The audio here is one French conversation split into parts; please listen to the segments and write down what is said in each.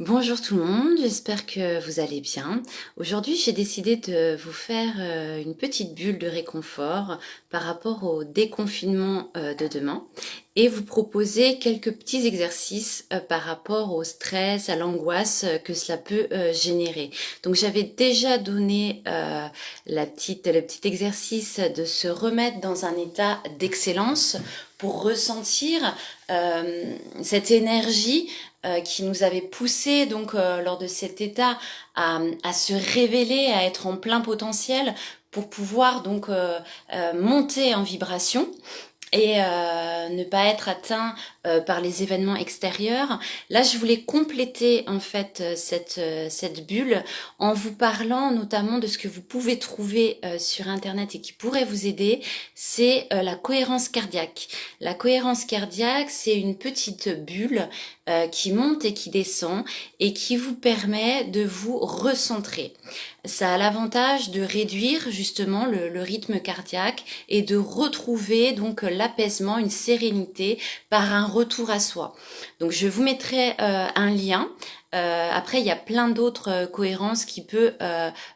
Bonjour tout le monde, j'espère que vous allez bien. Aujourd'hui, j'ai décidé de vous faire une petite bulle de réconfort par rapport au déconfinement de demain et vous proposer quelques petits exercices par rapport au stress, à l'angoisse que cela peut générer. Donc j'avais déjà donné le petit exercice de se remettre dans un état d'excellence pour ressentir cette énergie qui nous avait poussé donc lors de cet état à se révéler, à être en plein potentiel pour pouvoir donc monter en vibration et ne pas être atteint par les événements extérieurs. Là, je voulais compléter en fait cette bulle en vous parlant notamment de ce que vous pouvez trouver sur Internet et qui pourrait vous aider, c'est la cohérence cardiaque. La cohérence cardiaque, c'est une petite bulle qui monte et qui descend et qui vous permet de vous recentrer. Ça a l'avantage de réduire justement le rythme cardiaque et de retrouver donc l'apaisement, une sérénité par un retour à soi. Donc je vous mettrai un lien. Après, il y a plein d'autres cohérences qui peuvent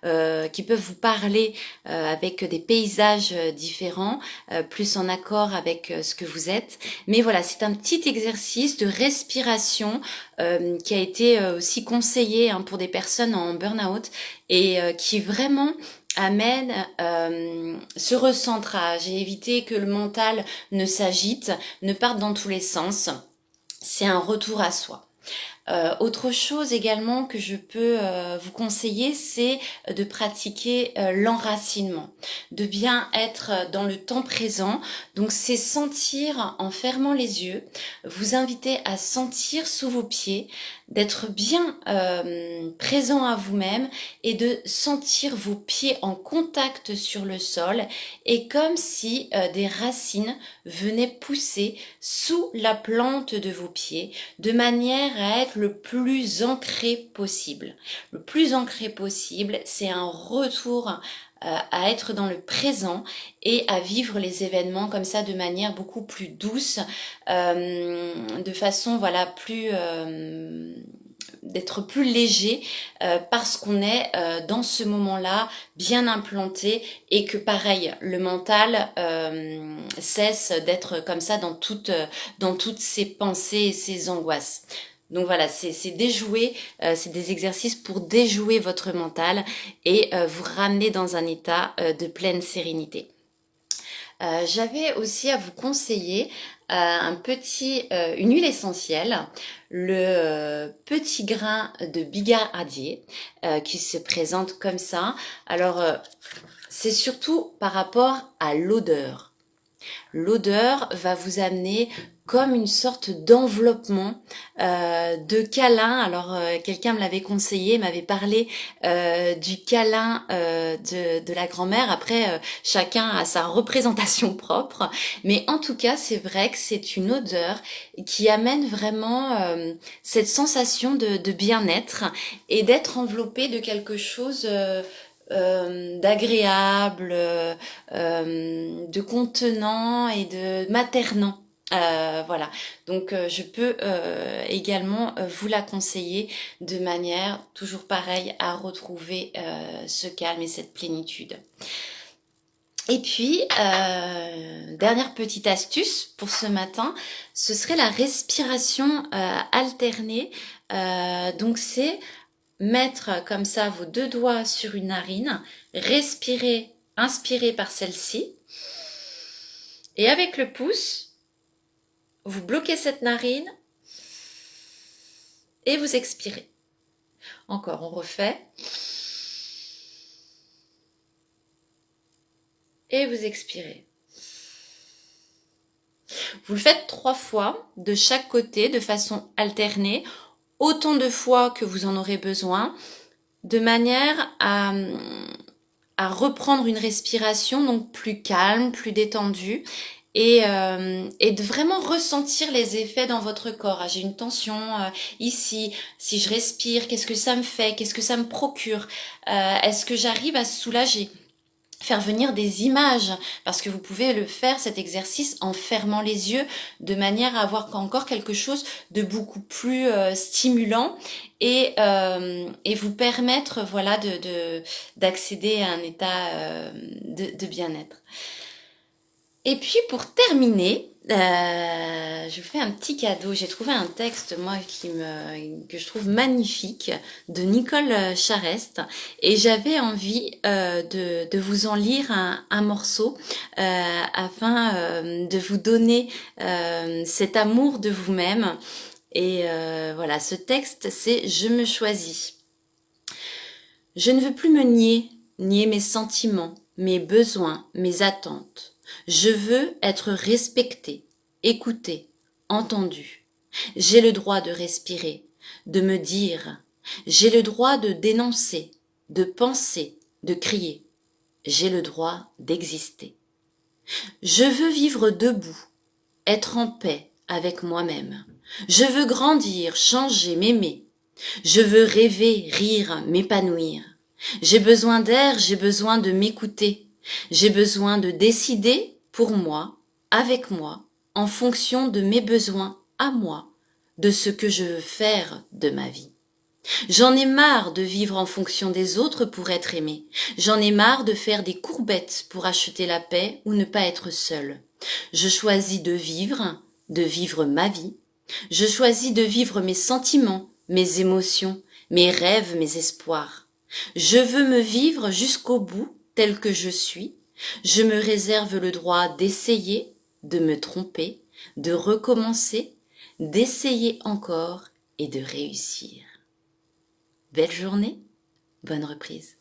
vous parler avec des paysages différents, plus en accord avec ce que vous êtes. Mais voilà, c'est un petit exercice de respiration qui a été aussi conseillé pour des personnes en burn-out et qui vraiment amène ce recentrage et éviter que le mental ne s'agite, ne parte dans tous les sens. C'est un retour à soi. Autre chose également que je peux vous conseiller, c'est de pratiquer l'enracinement, de bien être dans le temps présent. Donc c'est sentir en fermant les yeux, vous inviter à sentir sous vos pieds, d'être bien présent à vous-même et de sentir vos pieds en contact sur le sol et comme si des racines venaient pousser sous la plante de vos pieds de manière à être le plus ancré possible. Le plus ancré possible, c'est un retour à être dans le présent et à vivre les événements comme ça de manière beaucoup plus douce, de façon voilà plus d'être plus léger parce qu'on est dans ce moment-là bien implanté et que pareil le mental cesse d'être comme ça dans toutes ses pensées et ses angoisses. Donc voilà, c'est déjouer, c'est des exercices pour déjouer votre mental et vous ramener dans un état de pleine sérénité. J'avais aussi à vous conseiller une huile essentielle, le petit grain de bigaradier qui se présente comme ça. Alors, c'est surtout par rapport à l'odeur. L'odeur va vous amener comme une sorte d'enveloppement, de câlin. Alors quelqu'un me l'avait conseillé, m'avait parlé du câlin de la grand-mère. Après, chacun a sa représentation propre. Mais en tout cas, c'est vrai que c'est une odeur qui amène vraiment cette sensation de bien-être et d'être enveloppé de quelque chose d'agréable, de contenant et de maternant. Voilà, donc je peux également vous la conseiller de manière toujours pareille à retrouver ce calme et cette plénitude. Et puis, dernière petite astuce pour ce matin, ce serait la respiration alternée. Donc c'est mettre comme ça vos deux doigts sur une narine, respirer, inspirer par celle-ci, et avec le pouce, vous bloquez cette narine et vous expirez. Encore, on refait. Et vous expirez. Vous le faites 3 fois de chaque côté de façon alternée, autant de fois que vous en aurez besoin, de manière à reprendre une respiration donc plus calme, plus détendue et de vraiment ressentir les effets dans votre corps. Ah, j'ai une tension ici, si je respire, qu'est-ce que ça me fait, qu'est-ce que ça me procure, est-ce que j'arrive à se soulager? faire venir des images, parce que vous pouvez le faire, cet exercice, en fermant les yeux, de manière à avoir encore quelque chose de beaucoup plus stimulant et vous permettre, voilà, d'accéder à un état de bien-être. Et puis pour terminer, je vous fais un petit cadeau. J'ai trouvé un texte, moi, que je trouve magnifique, de Nicole Charest, et j'avais envie de vous en lire un morceau afin de vous donner cet amour de vous-même. Et voilà, ce texte, c'est « Je me choisis ». Je ne veux plus me nier mes sentiments, mes besoins, mes attentes. Je veux être respectée, écoutée, entendue. J'ai le droit de respirer, de me dire. J'ai le droit de dénoncer, de penser, de crier. J'ai le droit d'exister. Je veux vivre debout, être en paix avec moi-même. Je veux grandir, changer, m'aimer. Je veux rêver, rire, m'épanouir. J'ai besoin d'air, j'ai besoin de m'écouter. J'ai besoin de décider pour moi, avec moi, en fonction de mes besoins à moi, de ce que je veux faire de ma vie. J'en ai marre de vivre en fonction des autres pour être aimé. J'en ai marre de faire des courbettes pour acheter la paix ou ne pas être seule. Je choisis de vivre ma vie. Je choisis de vivre mes sentiments, mes émotions, mes rêves, mes espoirs. Je veux me vivre jusqu'au bout tel que je suis. Je me réserve le droit d'essayer, de me tromper, de recommencer, d'essayer encore et de réussir. Belle journée, bonne reprise.